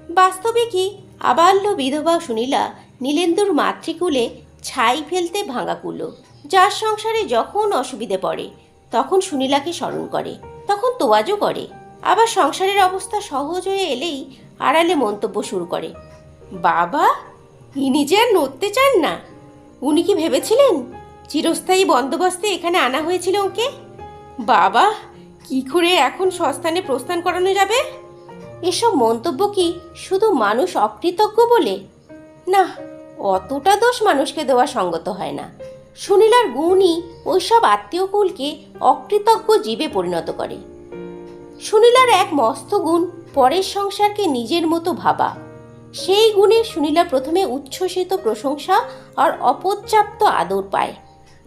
বাস্তবে কি আবাল্য বিধবা সুনীলা নীলেন্দুর মাতৃকুলে ছাই ফেলতে ভাঙা কুলো, যার সংসারে যখন অসুবিধে পড়ে তখন সুনীলাকে স্মরণ করে, তখন তোয়াজও করে। আবার সংসারের অবস্থা সহজ হয়ে এলেই আড়ালে মন্তব্য শুরু করে, বাবা ইনি যে আর নড়তে চান না, উনি কি ভেবেছিলেন চিরস্থায়ী বন্দোবস্তে এখানে আনা হয়েছিল ওকে? বাবা কি করে এখন সস্থানে প্রস্থান করানো যাবে? এসব মন্তব্য কি শুধু মানুষ অকৃতজ্ঞ বলে? না, অতটা দোষ মানুষকে দেওয়া সঙ্গত হয় না। সুনীলার গুণই ওইসব আত্মীয়কুলকে অকৃতজ্ঞ জীবে পরিণত করে। সুনীলার এক মস্ত গুণ পরের সংসারকে নিজের মতো ভাবা। সেই গুণে সুনীলা প্রথমে উচ্ছ্বসিত প্রশংসা আর অপর্যাপ্ত আদর পায়,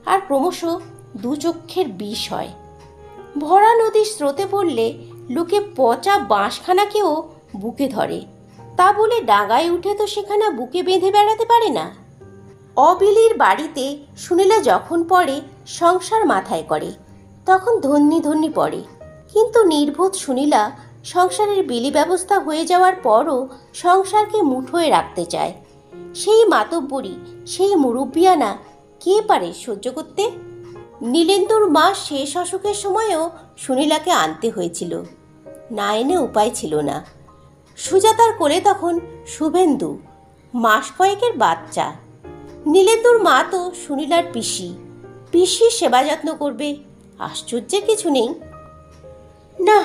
আর ক্রমশ দু চক্ষের বিষ হয়। ভরা নদীর স্রোতে পড়লে লোকে পচা বাঁশখানাকেও বুকে ধরে, তা বলে ডাঙায় উঠে তো সেখানা বুকে বেঁধে বেড়াতে পারে না। অবিলির বাড়িতে সুনীলা যখন পড়ে সংসার মাথায় করে, তখন ধন্যি ধন্যি পড়ে। কিন্তু নির্বোধ সুনীলা সংসারের বিলি ব্যবস্থা হয়ে যাওয়ার পরও সংসারকে মুঠোয় রাখতে চায়। সেই মাতব্বরি, সেই মুরব্বিয়ানা কে পারে সহ্য করতে? নীলেন্দুর মা শেষ অসুখের সময়ও সুনীলাকে আনতে হয়েছিল, না এনে উপায় ছিল না। সুজাতার কোলে তখন শুভেন্দু, মাস কয়েকের বাচ্চা। নীলেন্দুর মা তো সুনীলার পিসি, পিসির সেবা যত্ন করবে, আশ্চর্যের কিছু নেই। না,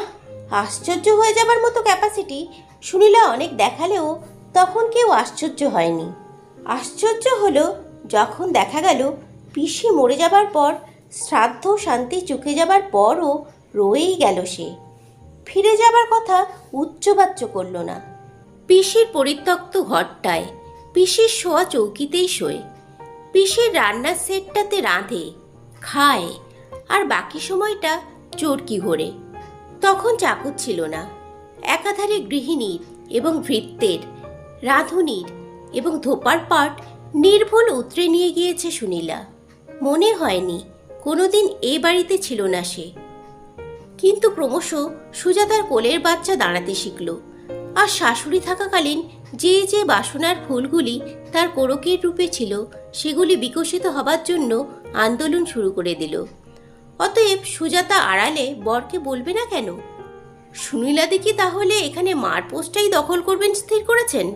আশ্চর্য হয়ে যাবার মতো ক্যাপাসিটি সুনীলা অনেক দেখালেও তখন কেউ আশ্চর্য হয়নি। আশ্চর্য হলো যখন দেখা গেল পিসি মরে যাবার পর, শ্রাদ্ধ শান্তি চুকে যাবার পরও রয়েই গেল সে। ফিরে যাবার কথা উচ্চবাচ্য করল না। পিসির পরিত্যক্ত ঘরটায়, পিসির শোয়া চৌকিতেই শোয়, পিসির রান্নার সেটটাতে রাঁধে খায়, আর বাকি সময়টা চরকি ঘোরে। তখন চাকর ছিল না, একাধারে গৃহিণীর এবং ভৃত্যের, রাঁধুনির এবং ধোপার পাট নির্ভুল উতরে নিয়ে গিয়েছে সুনীলা। মনে হয়নি কোনোদিন এ বাড়িতে ছিল না সে। কিন্তু ক্রমশ সুজাতার কোলের বাচ্চা দাঁড়াতে শিখল, আর শাশুড়ি থাকাকালীন যে যে বাসনার ফুলগুলি তার কোরকের রূপে ছিল সেগুলি বিকশিত হবার জন্য আন্দোলন শুরু করে দিল। অতএব সুজাতা আড়ালে বরকে বলবে না কেন? সুনীলা দেখি তাহলে এখানে মার পোস্টটাই দখল করবেন স্থির করেছেন?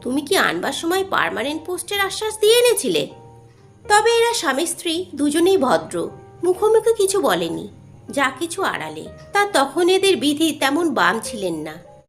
তুমি কি আনবার সময় পার্মানেন্ট পোস্টের আশ্বাস দিয়ে এনেছিলে? তবে এরা স্বামী স্ত্রী দুজনেই ভদ্র, মুখোমুখি কিছু বলেনি, যা কিছু আড়ালে। তা তখন এদের বিধি তেমন বাম ছিলেন না।